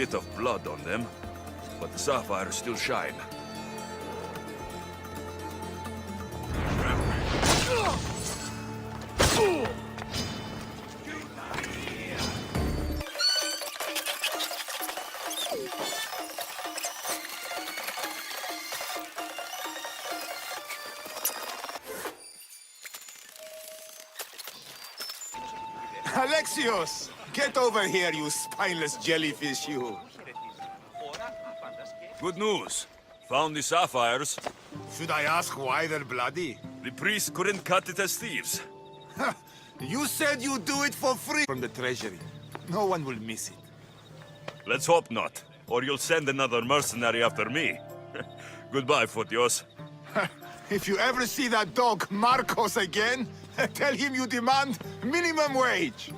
bit of blood on them, but the sapphires still shine. Alexios! Get over here, you spineless jellyfish, you! Good news. Found the sapphires. Should I ask why they're bloody? The priests couldn't cut it as thieves. You said you'd do it for free from the treasury. No one will miss it. Let's hope not, or you'll send another mercenary after me. Goodbye, Fotios. If you ever see that dog Marcos again, tell him you demand minimum wage.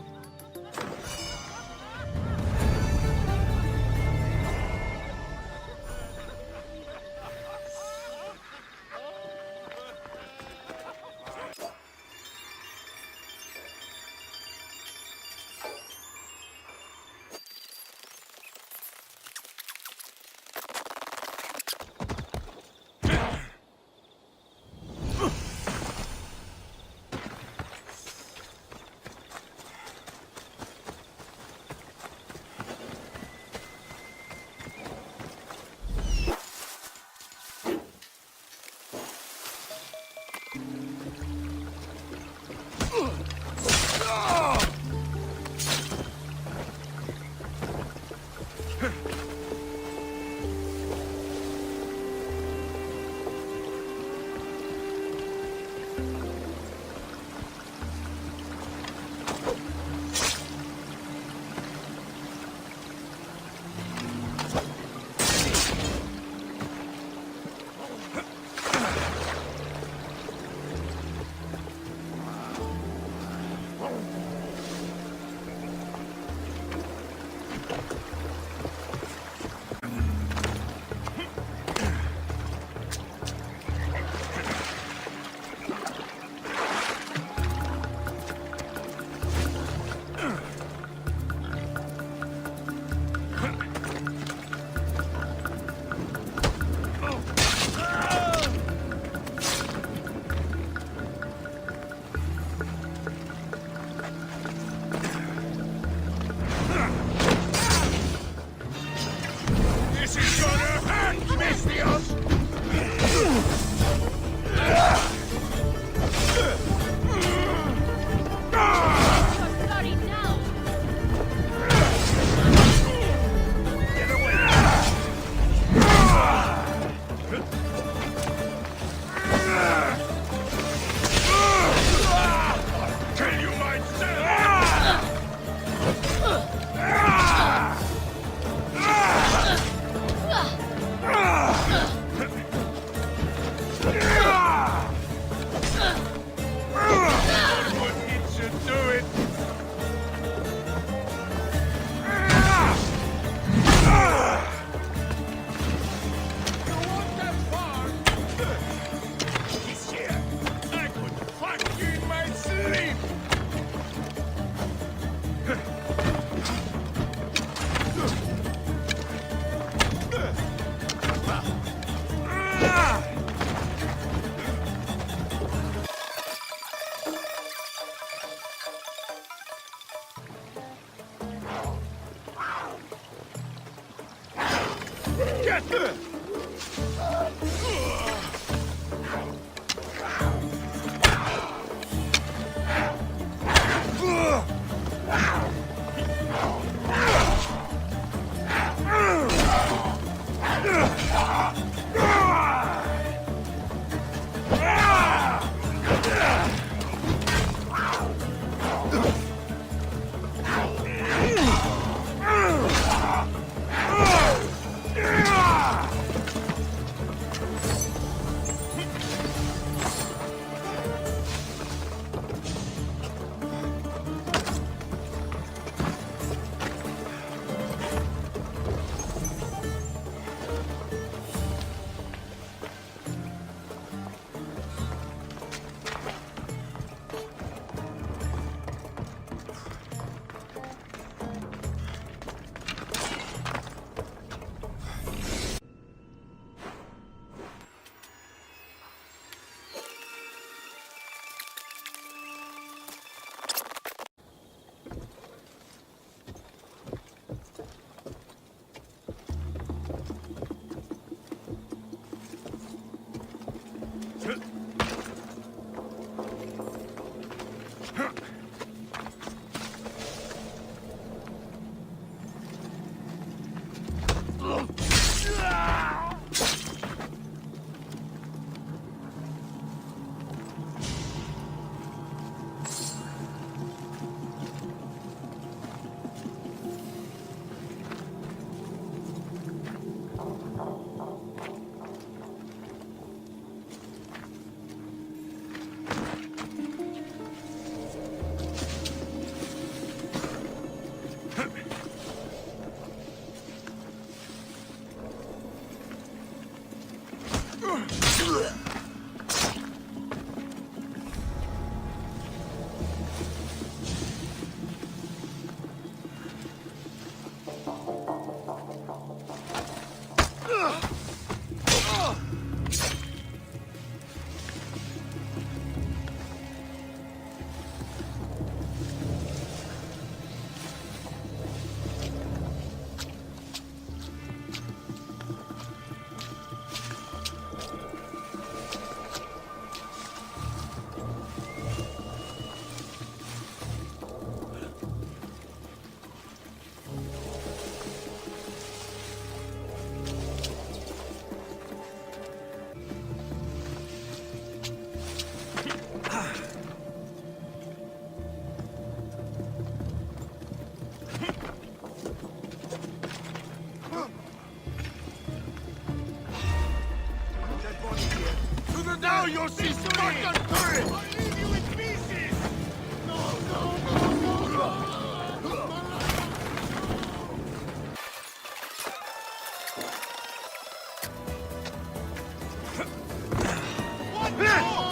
Now you'll see Spartan courage! I'll leave you in pieces!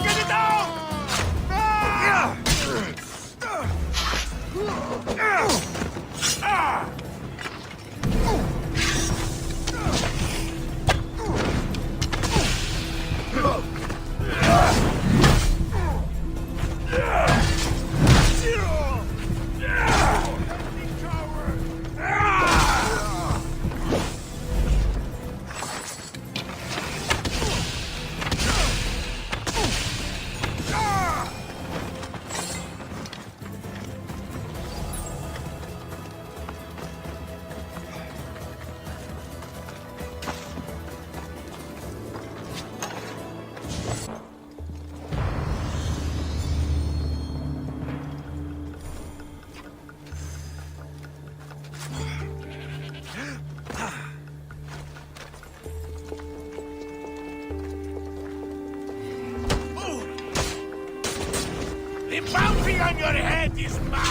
Get it down! The bounty on your head is mine!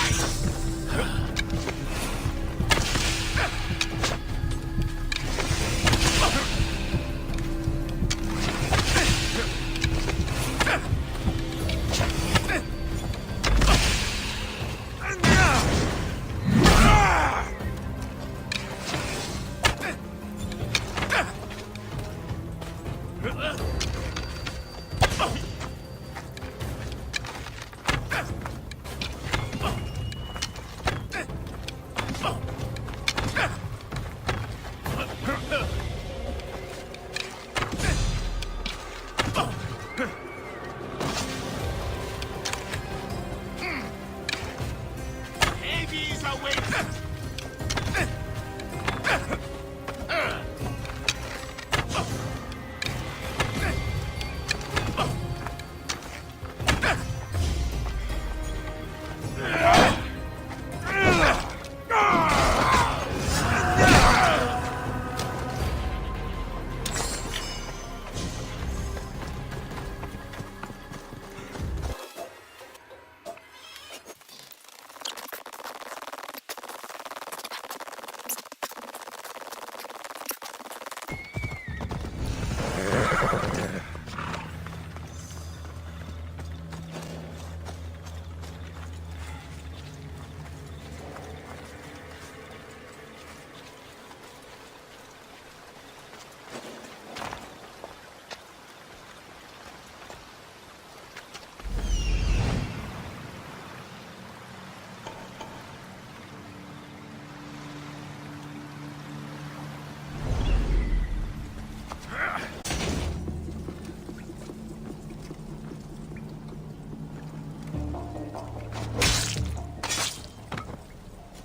Hades awaits!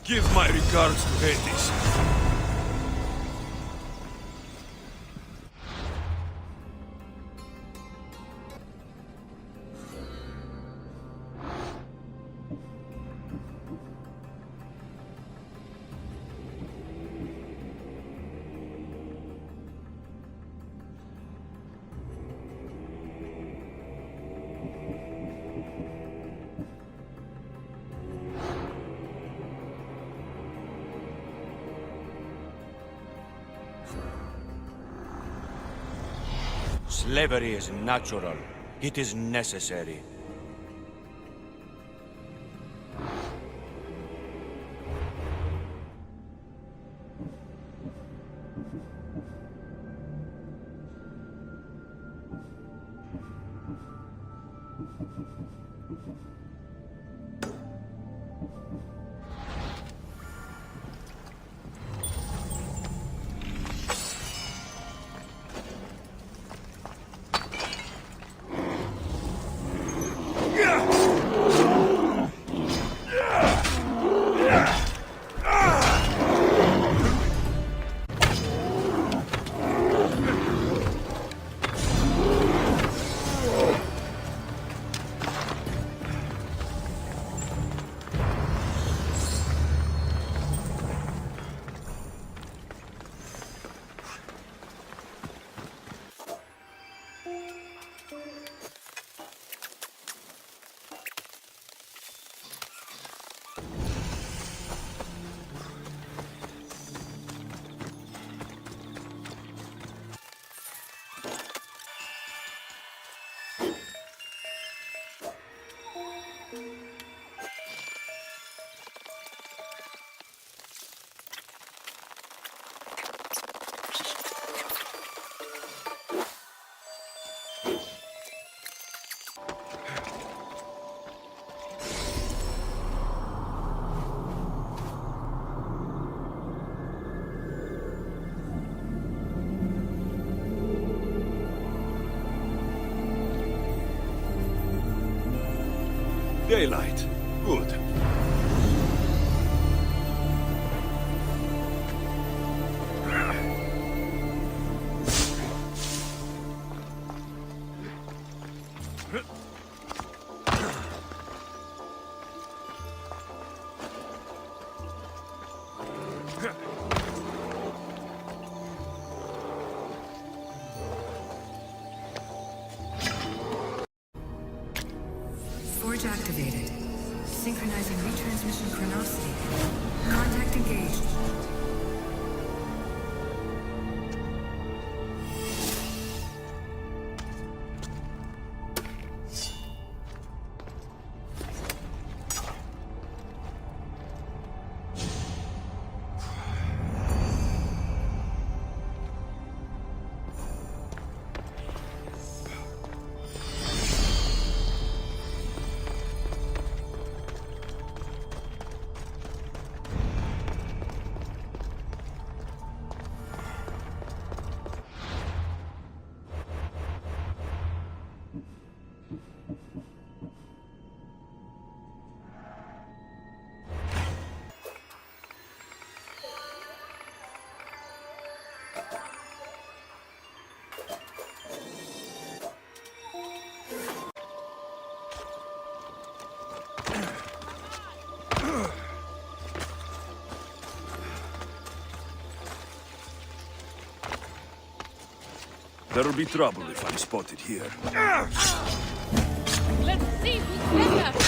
Give my regards to Hades. Slavery is natural. It is necessary. Daylight. Good. Forge activated. Synchronizing retransmission chronicity. Contact engaged. There'll be trouble if I'm spotted here. Let's see who's better!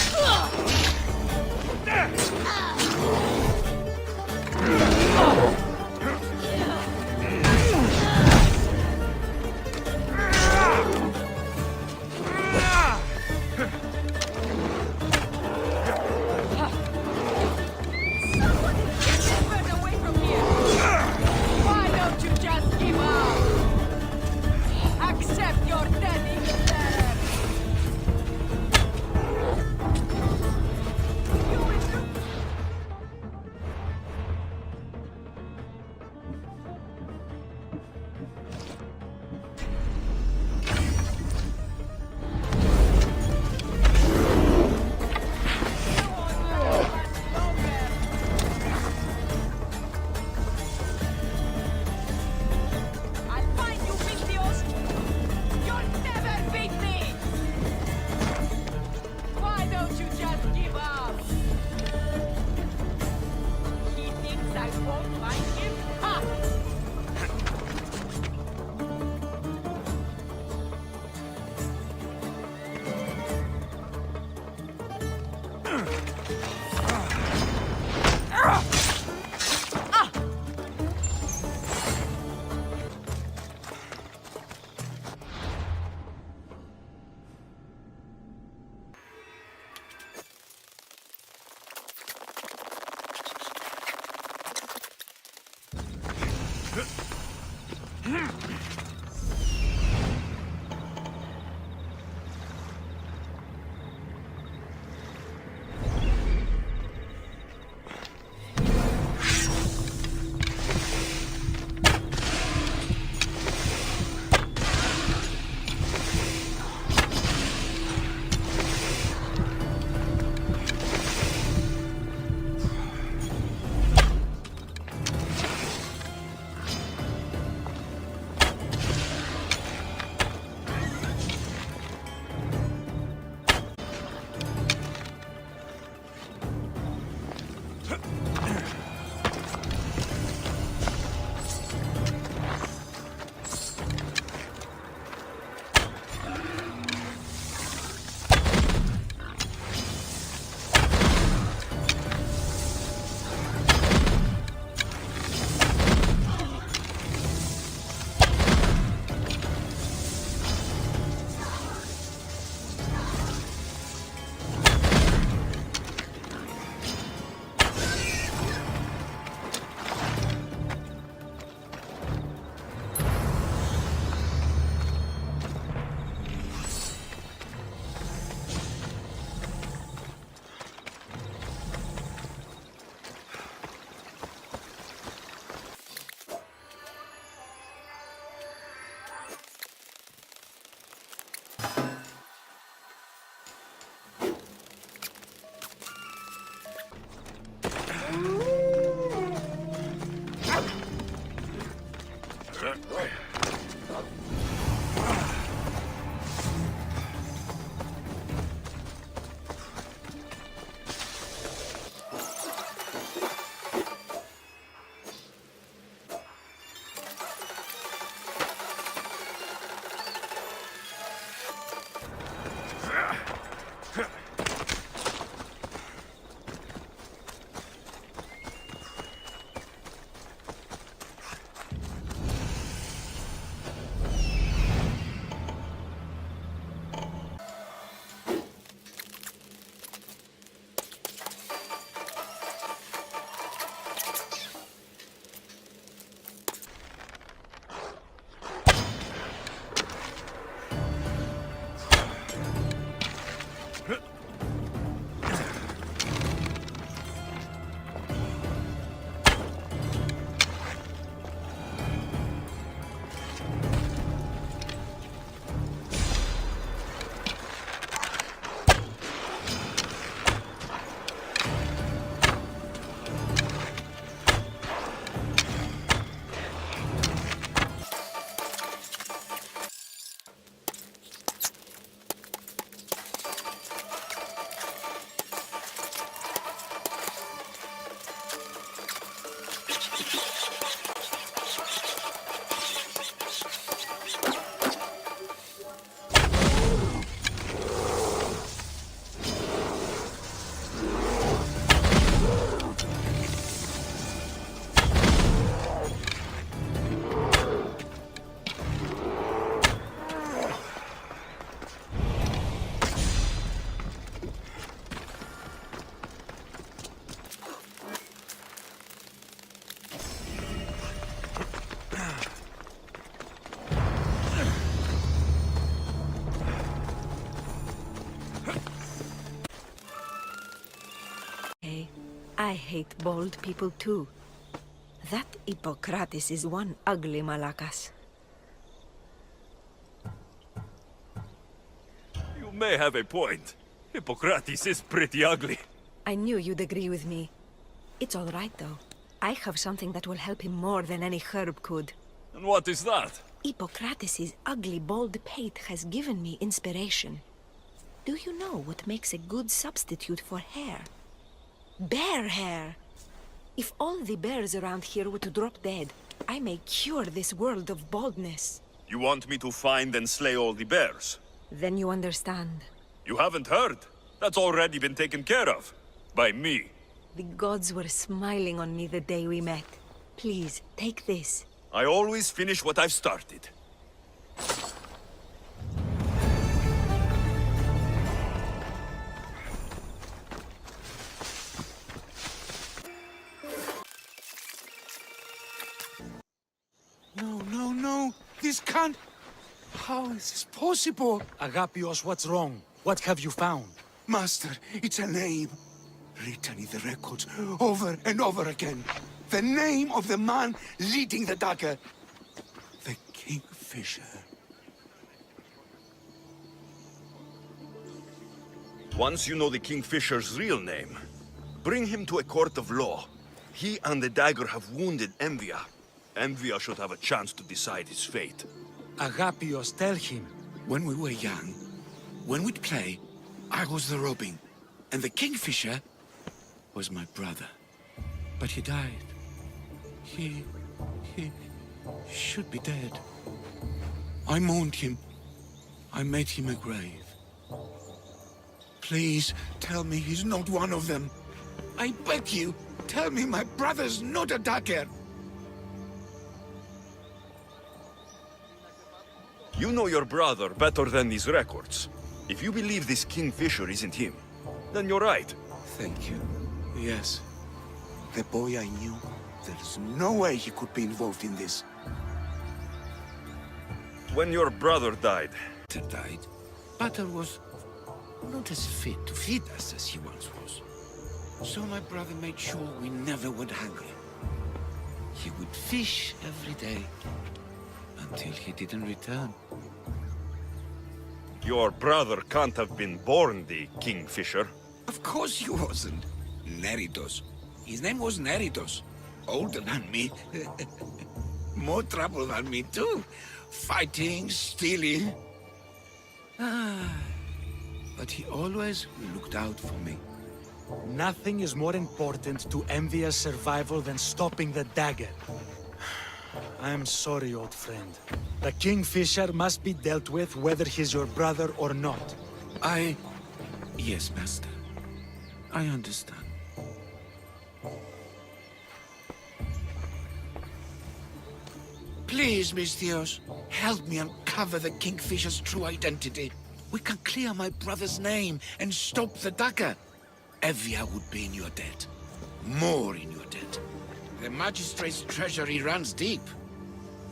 I hate bold people too. That Hippocrates is one ugly Malakas. You may have a point. Hippocrates is pretty ugly. I knew you'd agree with me. It's all right though. I have something that will help him more than any herb could. And what is that? Hippocrates' ugly bald pate has given me inspiration. Do you know what makes a good substitute for hair? Bear hair! If all the bears around here were to drop dead, I may cure this world of baldness. You want me to find and slay all the bears? Then you understand. You haven't heard? That's already been taken care of. By me. The gods were smiling on me the day we met. Please, take this. I always finish what I've started. No. This can't... How is this possible? Agapios, what's wrong? What have you found? Master, it's a name. Written in the records over and over again. The name of the man leading the dagger. The Kingfisher. Once you know the Kingfisher's real name, bring him to a court of law. He and the dagger have wounded Envia. Envia should have a chance to decide his fate. Agapios, tell him. When we were young, when we'd play, I was the robin. And the Kingfisher was my brother. But he died. He should be dead. I mourned him. I made him a grave. Please, tell me he's not one of them. I beg you, tell me my brother's not a dagger. You know your brother better than these records. If you believe this Kingfisher isn't him, then you're right. Thank you. Yes. The boy I knew, there's no way he could be involved in this. When your brother died, Butter was not as fit to feed us as he once was. So my brother made sure we never went hungry. He would fish every day until he didn't return. your brother can't have been born the Kingfisher. Of course he wasn't. Neritos. His name was Neritos. Older than me. More trouble than me too. Fighting, stealing. But he always looked out for me. Nothing is more important to Envia's survival than stopping the dagger. I'm sorry, old friend. The Kingfisher must be dealt with whether he's your brother or not. Yes, Master. I understand. Please, Misthios, help me uncover the Kingfisher's true identity. We can clear my brother's name and stop the dagger. Evia would be in your debt. More in your debt. The Magistrate's treasury runs deep.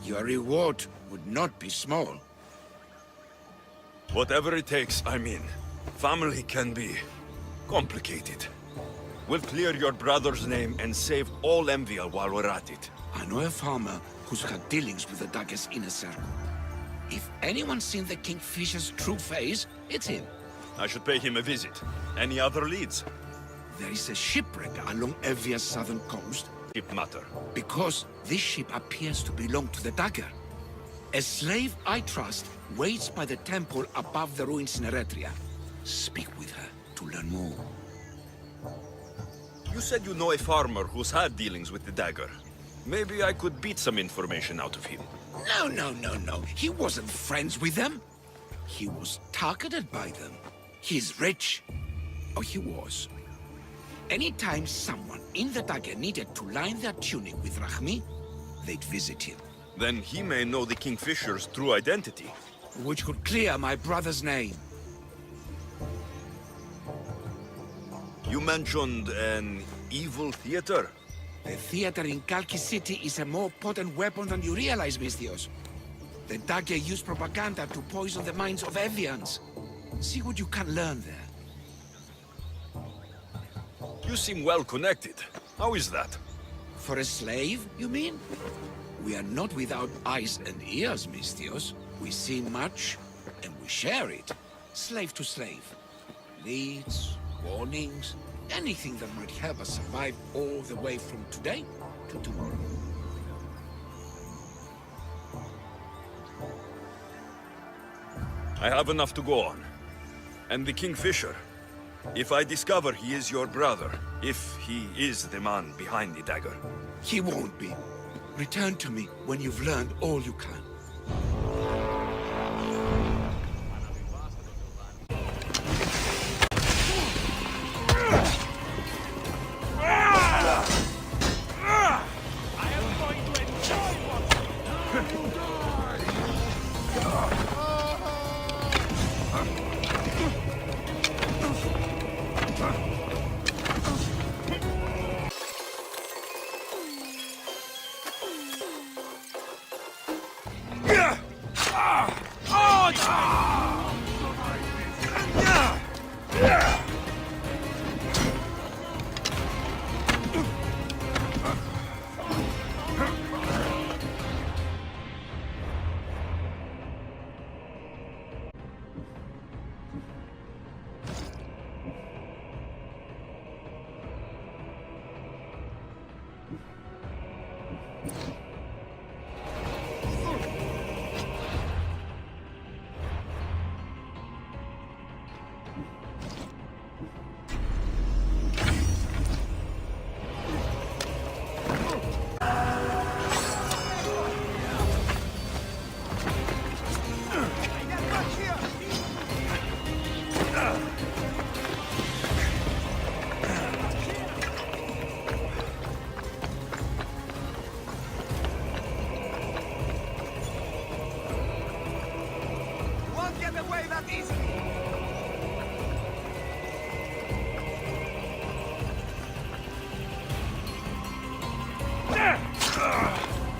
Your reward would not be small. Whatever it takes, I mean. Family can be complicated. We'll clear your brother's name and save all Envia while we're at it. I know a farmer who's had dealings with the dagger's inner circle. If anyone's seen the Kingfisher's true face, it's him. I should pay him a visit. Any other leads? There is a shipwreck along Evia's southern coast, Ship matter. because this ship appears to belong to the dagger. A slave I trust waits by the temple above the ruins in Eretria. Speak with her to learn more. You said you know a farmer who's had dealings with the dagger. Maybe I could beat some information out of him. No. He wasn't friends with them. He was targeted by them. He's rich. Or he was. Anytime someone in the dagger needed to line their tunic with Rahmi, they'd visit him. Then he may know the Kingfisher's true identity. Which could clear my brother's name. You mentioned an evil theater. The theater in Kalki City is a more potent weapon than you realize, Misthios. The dagger used propaganda to poison the minds of Evians. See what you can learn there. You seem well connected. How is that? For a slave, you mean? We are not without eyes and ears, Misthios. We see much, and we share it. Slave to slave. Leads, warnings, anything that might help us survive all the way from today to tomorrow. I have enough to go on. And the Kingfisher. If I discover he is your brother, if he is the man behind the dagger. He won't be. Return to me when you've learned all you can.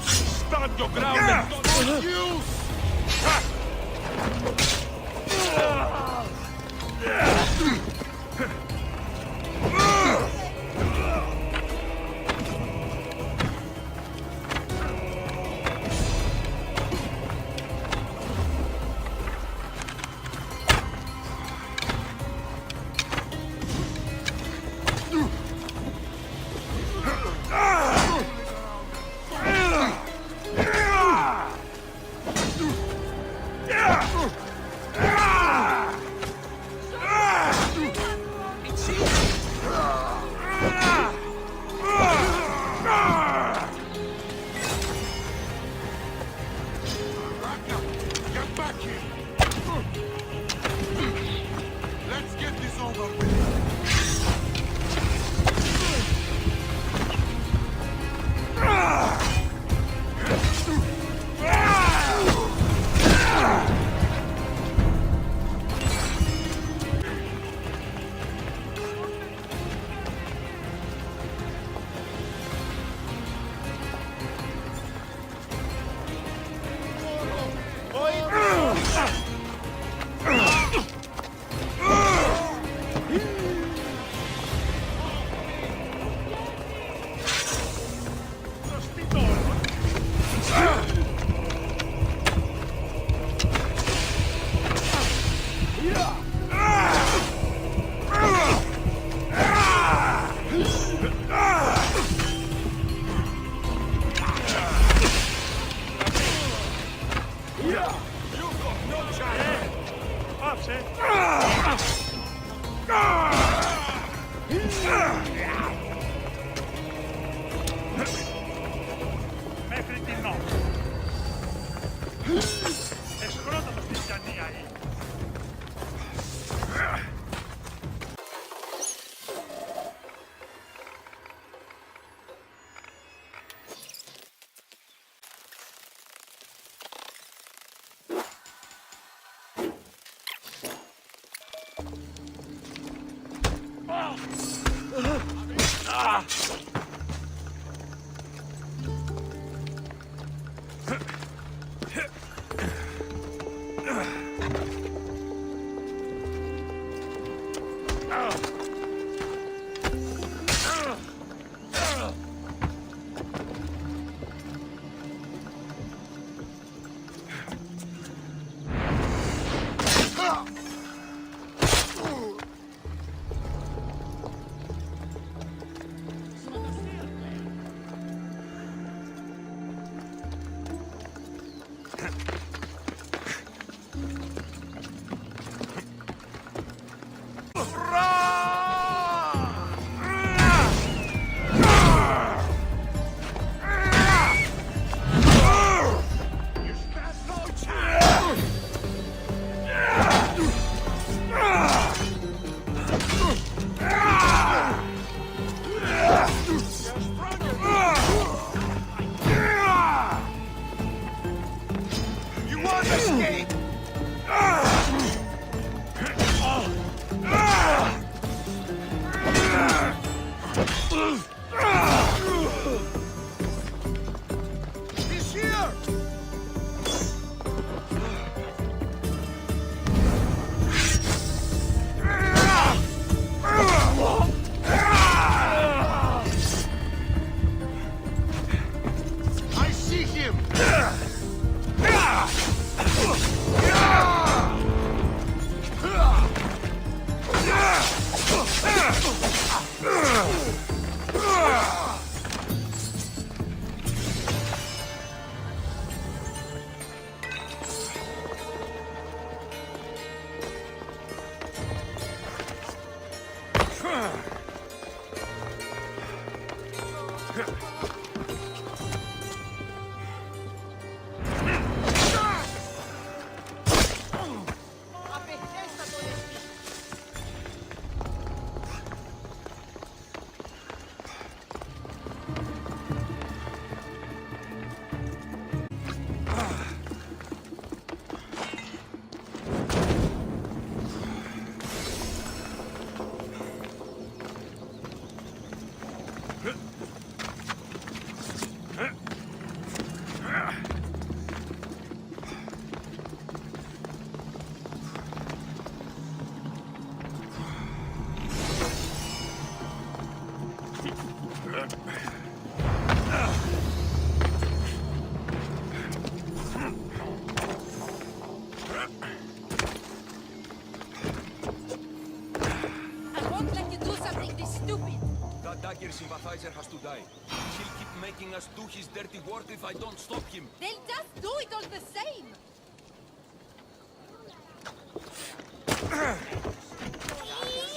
Stand your ground and don't use! back here! Let's get this over with. Μέχρι την νόμη. Εσχρότατος στην Ιαννία είναι. Dagger sympathizer has to die. He'll keep making us do his dirty work if I don't stop him. They'll just do it all the same.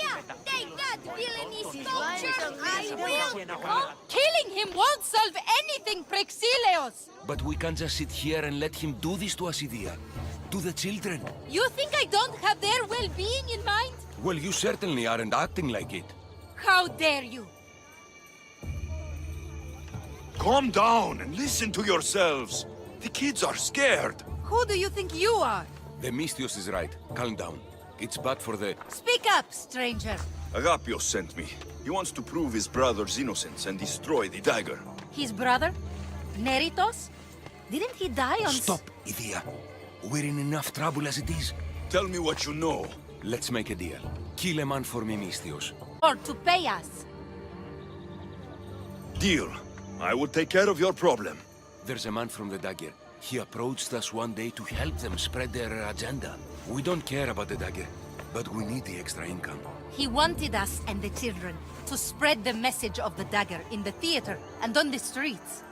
Yeah, take that, villainy sculpture. I will. Killing him won't solve anything, Praxilios. But we can't just sit here and let him do this to us, Idia. to the children. You think I don't have their well-being in mind? Well, you certainly aren't acting like it. How dare you? Calm down and listen to yourselves. The kids are scared. Who do you think you are? The Mystios is right. Calm down. It's bad for the... Speak up, stranger. Agapios sent me. He wants to prove his brother's innocence and destroy the dagger. His brother? Neritos? Didn't he die on... Stop, Idia. We're in enough trouble as it is. Tell me what you know. Let's make a deal. Kill a man for me, Mystios. Or to pay us. Deal. I will take care of your problem. There's a man from the dagger. He approached us one day to help them spread their agenda. We don't care about the dagger, but we need the extra income. He wanted us and the children to spread the message of the dagger in the theater and on the streets.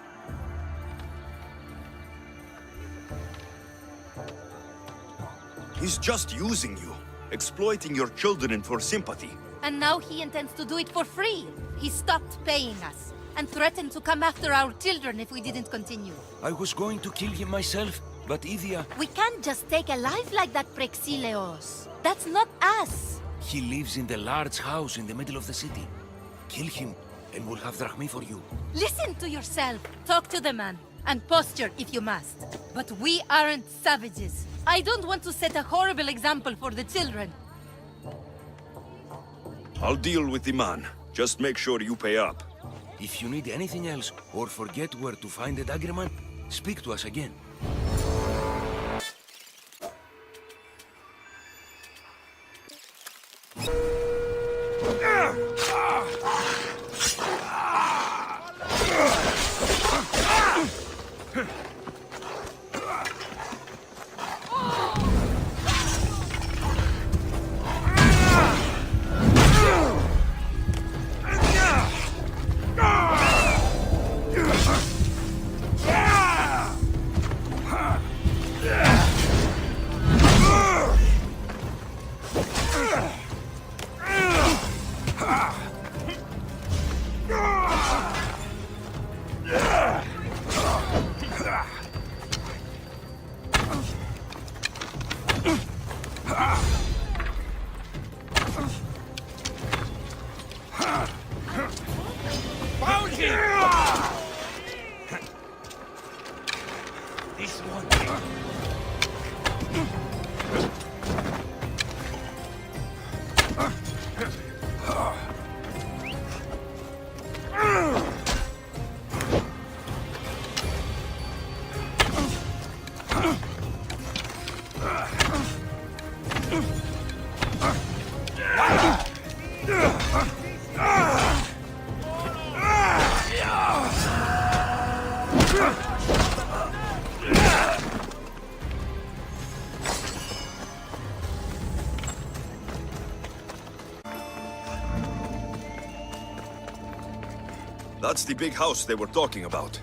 He's just using you, exploiting your children for sympathy. And now he intends to do it for free. He stopped paying us and threatened to come after our children if we didn't continue. I was going to kill him myself, but Idia... We can't just take a life like that, Prexileos. That's not us. He lives in the large house in the middle of the city. Kill him, and we'll have drachmi for you. Listen to yourself. Talk to the man, and posture if you must. But we aren't savages. I don't want to set a horrible example for the children. I'll deal with the man. Just make sure you pay up. If you need anything else, or forget where to find the dagger man, speak to us again. That's the big house they were talking about.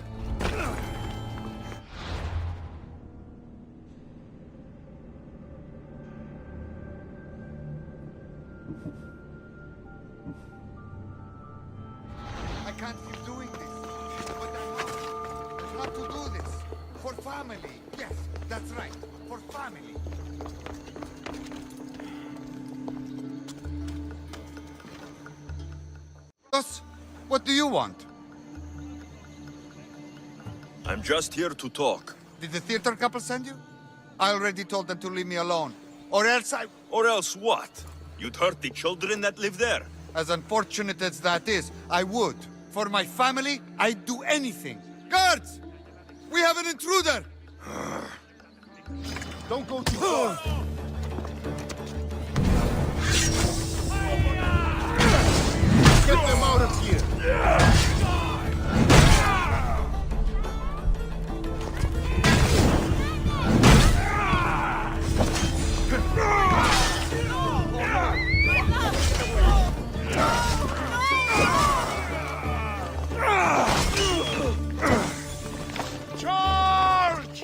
I can't keep doing this. But I have to do this. For family. Yes, that's right. For family. What do you want? I'm just here to talk. Did the theater couple send you? I already told them to leave me alone. Or else I... Or else what? You'd hurt the children that live there. As unfortunate as that is, I would. For my family, I'd do anything. Guards! We have an intruder! Don't go too far. Get them out of here! Charge!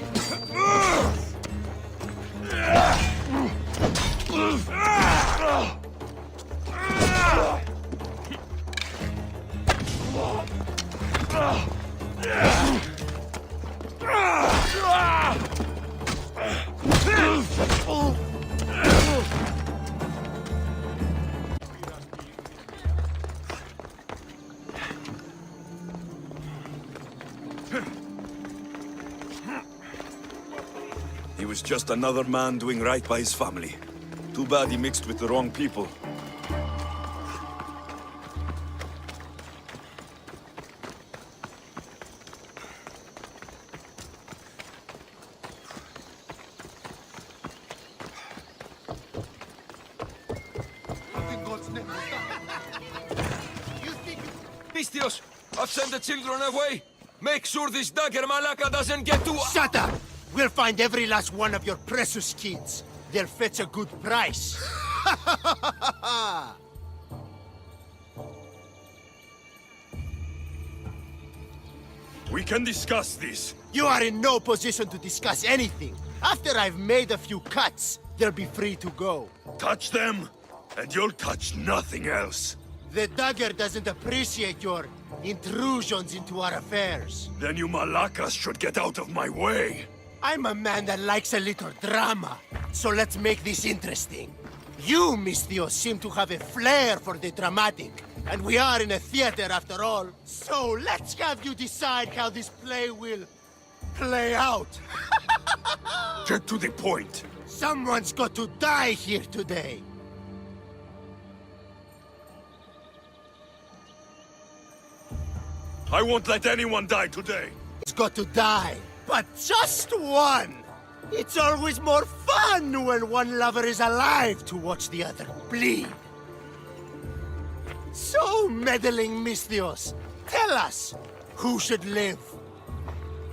He was just another man doing right by his family. Too bad he mixed with the wrong people. In God's name, you think Mistios, I've sent the children away. Make sure this dagger Malaka doesn't get to... Shut up! We'll find every last one of your precious kids. They'll fetch a good price. We can discuss this. You are in no position to discuss anything. After I've made a few cuts, they'll be free to go. Touch them, and you'll touch nothing else. The dagger doesn't appreciate your intrusions into our affairs. Then you Malakas should get out of my way. I'm a man that likes a little drama, so let's make this interesting. You, Mistios, seem to have a flair for the dramatic, and we are in a theater after all. So let's have you decide how this play will play out. Get to the point. Someone's got to die here today. I won't let anyone die today. It's got to die, but just one. It's always more fun when one lover is alive to watch the other bleed. So, meddling Mistios, tell us, who should live?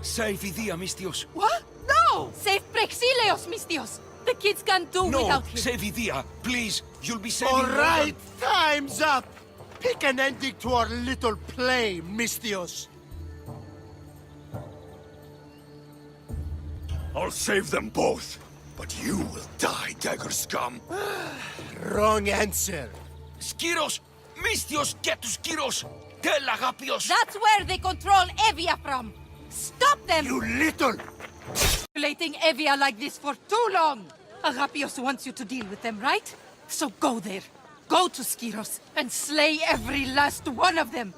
Save Idia, Mistios. What? No! Save Praxilios, Mistios! The kids can't do No, without him. save Idia. Please, you'll be saving All more right, time's up. Pick an ending to our little play, Mistios. I'll save them both, but you will die, dagger scum. Wrong answer. Skiros! Mistios, get to Skiros! Tell Agapios! That's where they control Evia from! Stop them! You little... Manipulating Evia like this for too long! Agapios wants you to deal with them, right? So go there. Go to Skiros and slay every last one of them!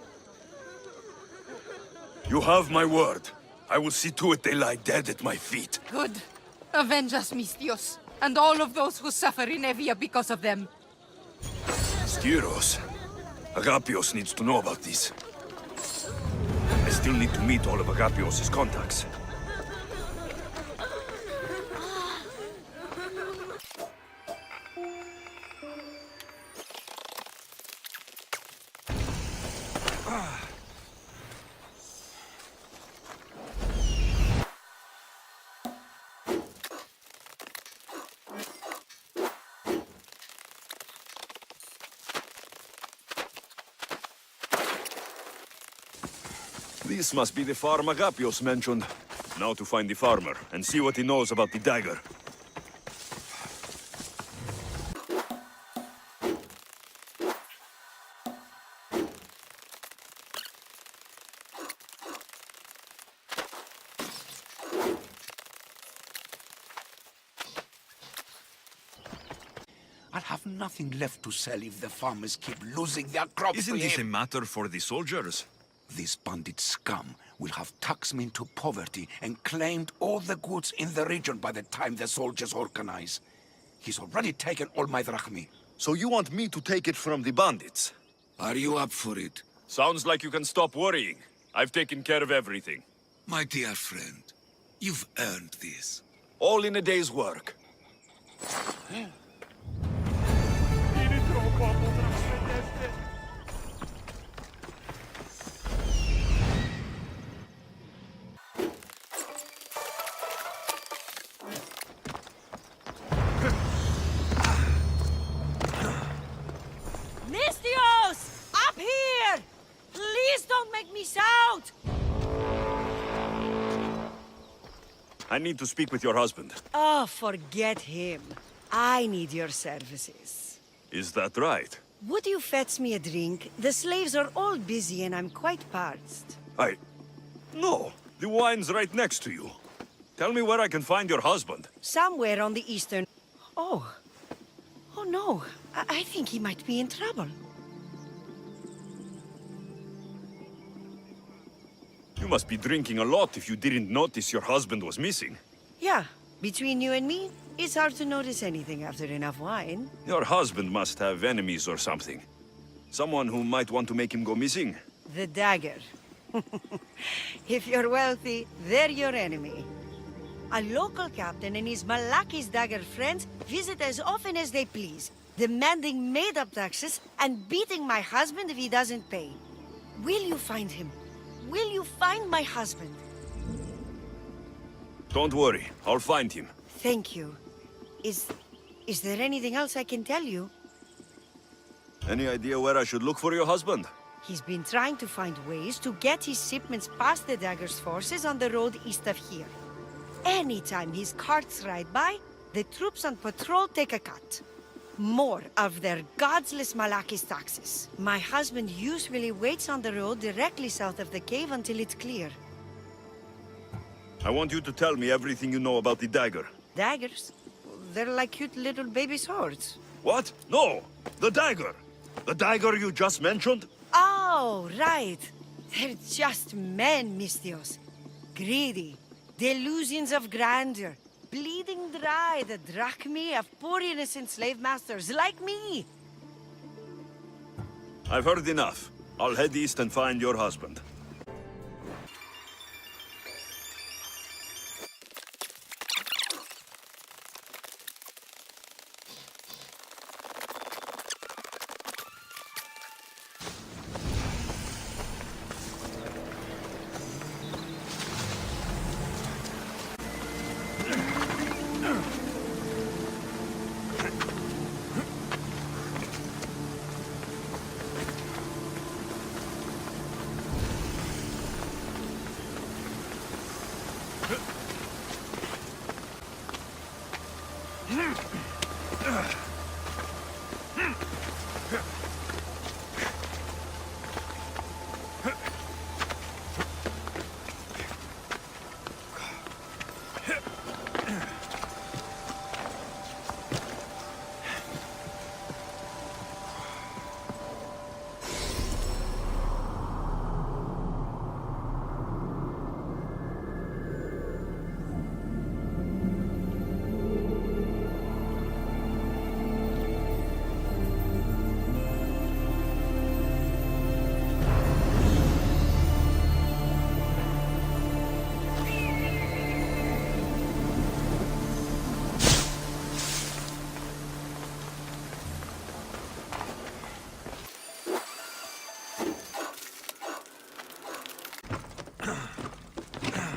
You have my word. I will see to it they lie dead at my feet. Good. Avenge us, Mistios, and all of those who suffer in Evia because of them. Skiros. Agapios needs to know about this. I still need to meet all of Agapios' contacts. This must be the farm Agapios mentioned. Now to find the farmer and see what he knows about the dagger. I'll have nothing left to sell if the farmers keep losing their crops. Isn't to this a him. matter for the soldiers? This bandit scum will have taxed me into poverty and claimed all the goods in the region by the time the soldiers organize. He's already taken all my drachmi. So you want me to take it from the bandits? Are you up for it? Sounds like you can stop worrying. I've taken care of everything. My dear friend, you've earned this. All in a day's work. Mistios! Up here! Please don't make me shout! I need to speak with your husband. Oh, forget him. I need your services. Is that right? Would you fetch me a drink? The slaves are all busy and I'm quite parched. No, the wine's right next to you. Tell me where I can find your husband. Somewhere on the eastern... Oh. Oh no. I think he might be in trouble. You must be drinking a lot if you didn't notice your husband was missing. Yeah, Between you and me, it's hard to notice anything after enough wine. Your husband must have enemies or something. Someone who might want to make him go missing. The dagger. If you're wealthy, they're your enemy. A local captain and his Malaki's dagger friends visit as often as they please, demanding made-up taxes and beating my husband if he doesn't pay. Will you find him? Will you find my husband? Don't worry, I'll find him. Thank you. Is there anything else I can tell you? Any idea where I should look for your husband? He's been trying to find ways to get his shipments past the dagger's forces on the road east of here. Anytime his carts ride by, the troops on patrol take a cut. More of their godless Malaki's taxes. My husband usually waits on the road directly south of the cave until it's clear. I want you to tell me everything you know about the dagger. Daggers? They're like cute little baby swords. What? No! The dagger! The dagger you just mentioned? Oh, right. They're just men, Mistios. Greedy. Delusions of grandeur. Bleeding dry the drachmae of poor innocent slave masters like me. I've heard enough. I'll head east and find your husband.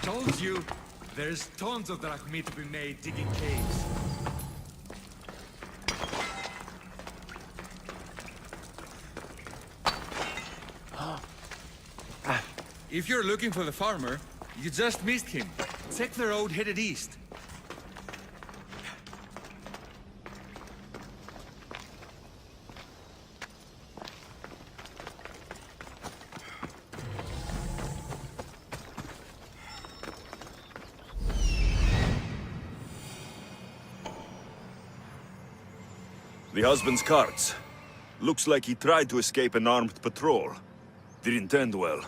Told you, there's tons of drachmae to be made digging caves. If you're looking for the farmer, you just missed him. Check the road headed east. The husband's carts. Looks like he tried to escape an armed patrol. Didn't end well.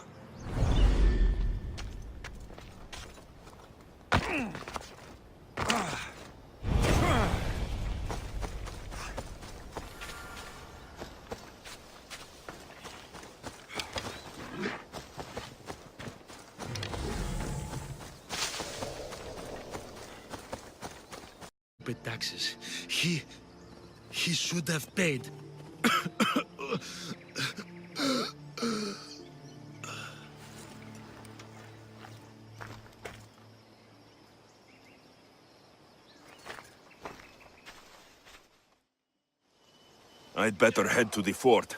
But taxes. He should have paid. I'd better head to the fort.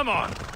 Come on!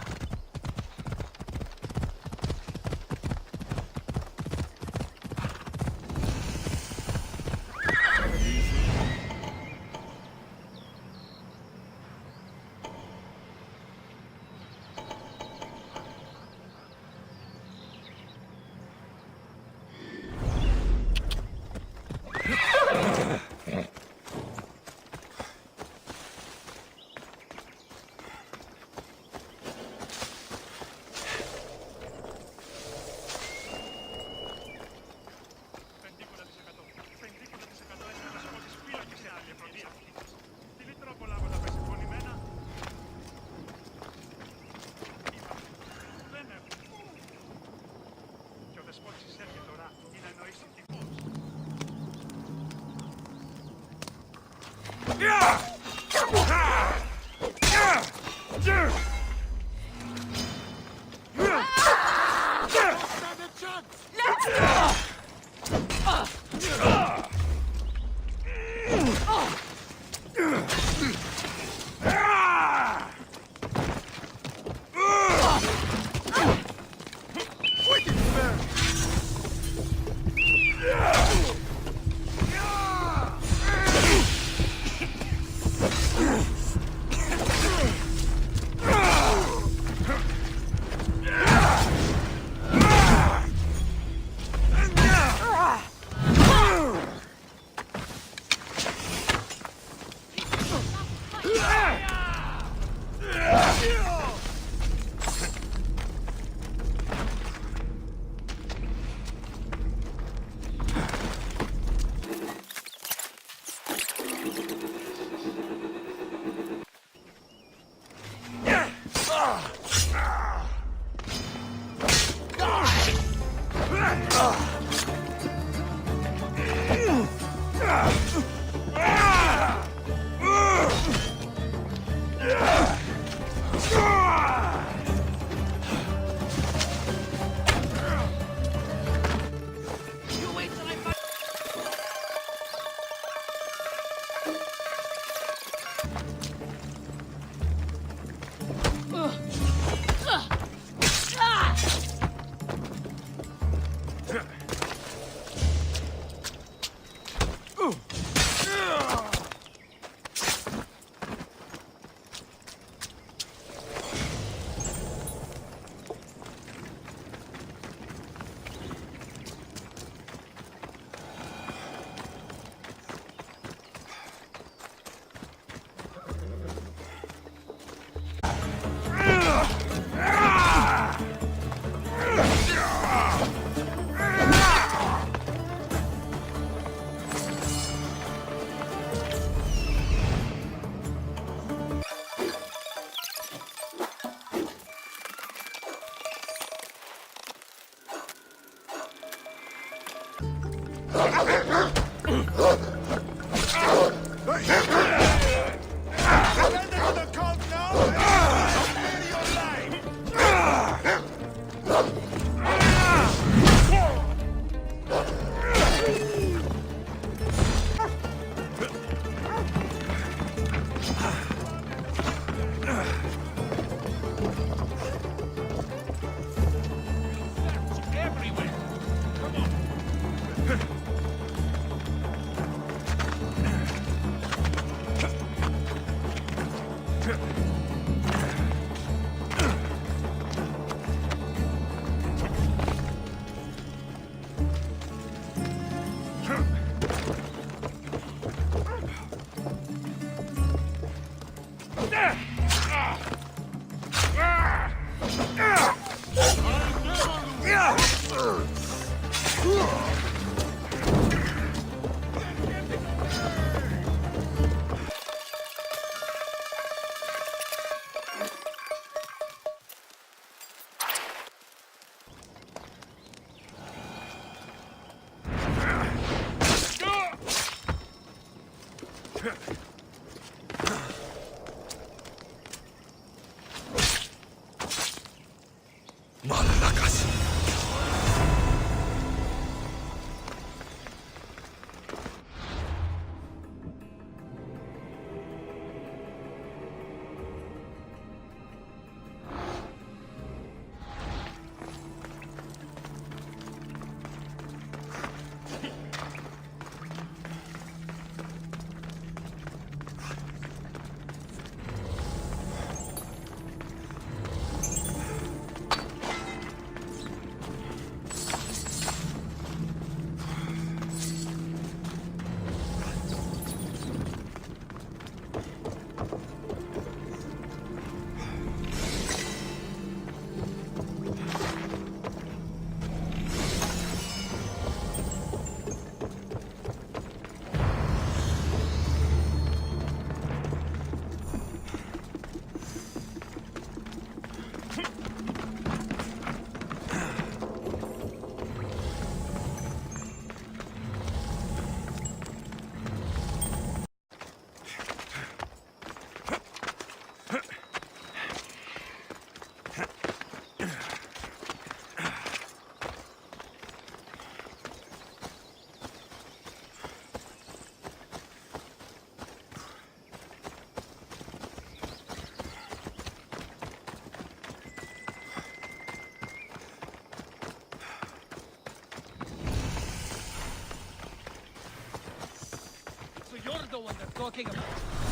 what they're talking about.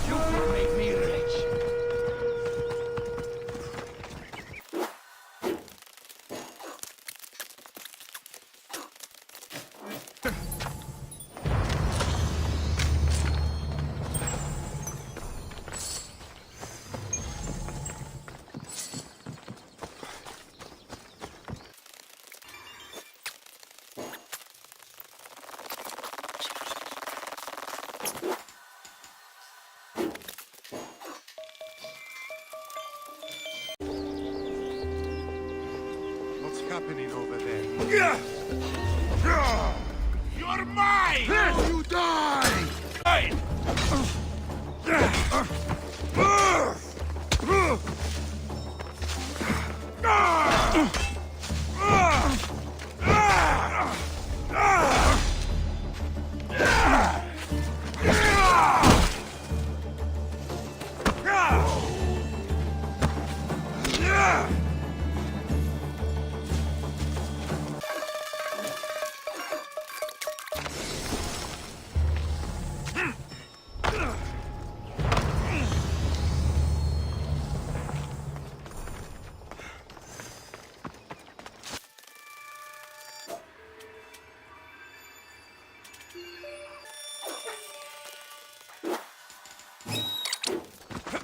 You could make me rich. What's happening over there? You're mine! You die!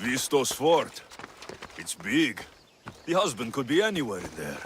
Vistos fort. It's big. The husband could be anywhere in there.